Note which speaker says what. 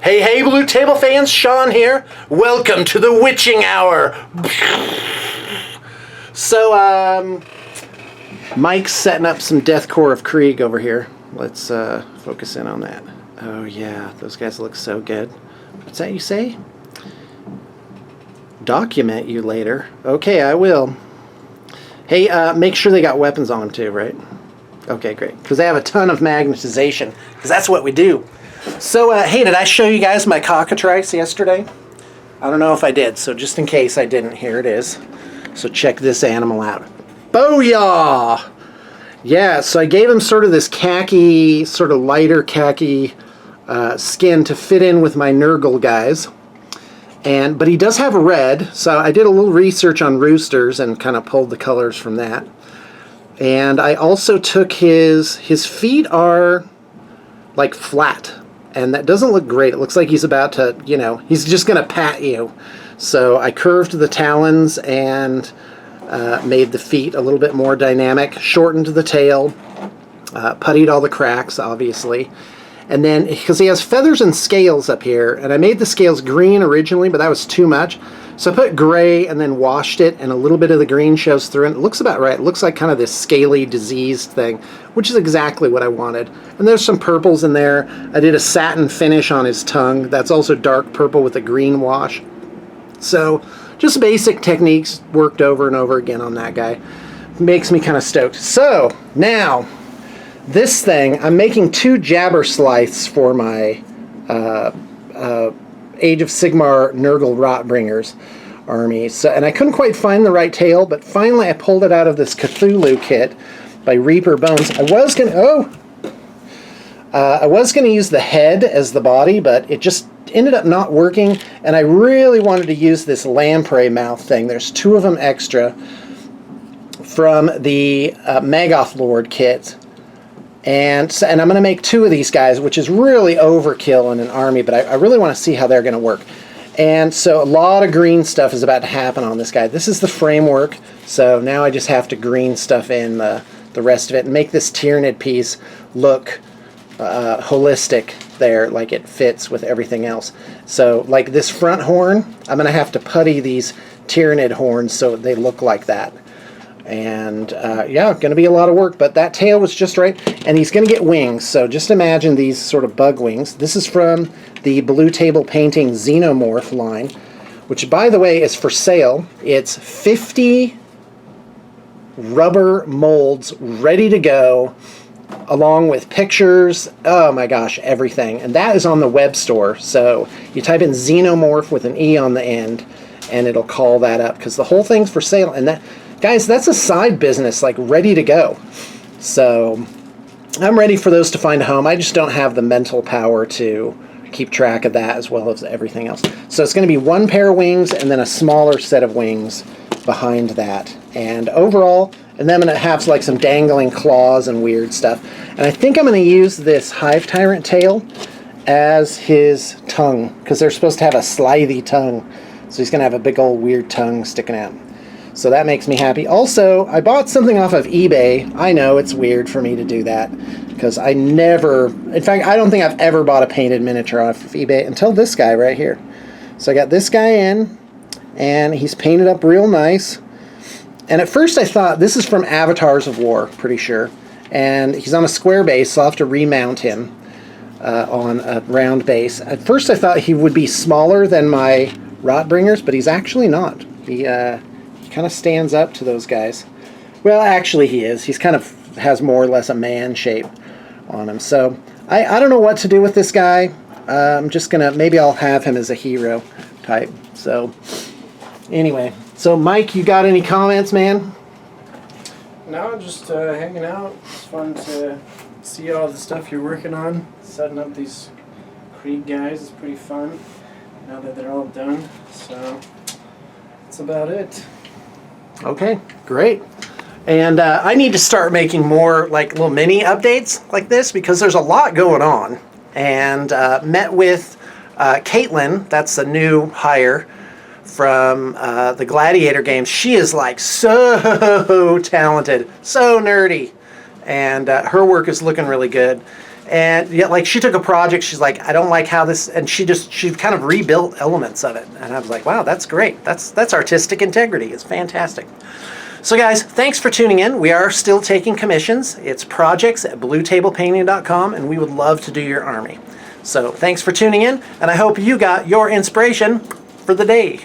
Speaker 1: Hey, hey, Blue Table fans, Sean here. Welcome to the witching hour. So, Mike's setting up some deathcore of Krieg over here. Let's focus in on that. Oh yeah, those guys look so good. What's that you say? Document you later. Okay, I will. Hey, make sure they got weapons on them too, right? Okay, great. Because they have a ton of magnetization. Because that's what we do. So, hey, did I show you guys my cockatrice yesterday? I don't know if I did, so just in case I didn't, here it is. So check this animal out. Booyah! Yeah, so I gave him sort of this khaki, sort of lighter khaki skin to fit in with my Nurgle guys. But he does have a red, so I did a little research on roosters and kind of pulled the colors from that. And I also took his feet are like flat, and that doesn't look great. It looks like he's about to, you know, he's just going to pat you. So I curved the talons and made the feet a little bit more dynamic, shortened the tail, puttied all the cracks, obviously. And then, because he has feathers and scales up here, and I made the scales green originally, but that was too much. So I put gray and then washed it, and a little bit of the green shows through, and it looks about right. It looks like kind of this scaly, diseased thing, which is exactly what I wanted. And there's some purples in there. I did a satin finish on his tongue. That's also dark purple with a green wash. So just basic techniques worked over and over again on that guy. Makes me kind of stoked. So now, this thing, I'm making 2 jabber slices for my Age of Sigmar Nurgle Rotbringers army. So, and I couldn't quite find the right tail, but finally I pulled it out of this Cthulhu kit by Reaper Bones. I was gonna use the head as the body, but it just ended up not working, and I really wanted to use this lamprey mouth thing. There's 2 of them extra from the Magoth Lord kit. And I'm going to make 2 of these guys, which is really overkill in an army, but I really want to see how they're going to work. And so a lot of green stuff is about to happen on this guy. This is the framework, so now I just have to green stuff in the rest of it and make this Tyranid piece look holistic there, like it fits with everything else. So like this front horn, I'm going to have to putty these Tyranid horns so they look like that. And yeah, going to be a lot of work, but that tail was just right. And he's going to get wings, so just imagine these sort of bug wings. This is from the Blue Table Painting Xenomorph line, which, by the way, is for sale. It's 50 rubber molds ready to go, along with pictures. Oh my gosh, everything. And that is on the web store. So you type in Xenomorph with an E on the end, and it'll call that up, because the whole thing's for sale. And that, guys, that's a side business, like, ready to go. So I'm ready for those to find a home. I just don't have the mental power to keep track of that as well as everything else. So it's going to be 1 pair of wings and then a smaller set of wings behind that. And overall, and then I'm going to have like some dangling claws and weird stuff. And I think I'm going to use this Hive Tyrant tail as his tongue, because they're supposed to have a slithy tongue. So he's going to have a big old weird tongue sticking out. So that makes me happy. Also, I bought something off of eBay. I know it's weird for me to do that, because I never, in fact, I don't think I've ever bought a painted miniature off of eBay until this guy right here. So I got this guy in, and he's painted up real nice. And at first I thought, this is from Avatars of War, pretty sure. And he's on a square base, so I'll have to remount him on a round base. At first I thought he would be smaller than my Rotbringers, but he's actually not. He kind of stands up to those guys. Well, actually he is. He's kind of has more or less a man shape on him. So I don't know what to do with this guy. I'm just gonna, maybe I'll have him as a hero type. So anyway, so Mike, you got any comments, man?
Speaker 2: No, just hanging out. It's fun to see all the stuff you're working on. Setting up these Krieg guys is pretty fun now that they're all done. So that's about it.
Speaker 1: Okay, great. And I need to start making more like little mini updates like this, because there's a lot going on. And met with Caitlin, that's a new hire from the Gladiator games. She is like so talented, so nerdy. And her work is looking really good. And yeah, like she took a project, she's like, I don't like how this, and she kind of rebuilt elements of it. And I was like, wow, that's great. That's artistic integrity. It's fantastic. So guys, thanks for tuning in. We are still taking commissions. It's projects@bluetablepainting.com, and we would love to do your army. So thanks for tuning in, and I hope you got your inspiration for the day.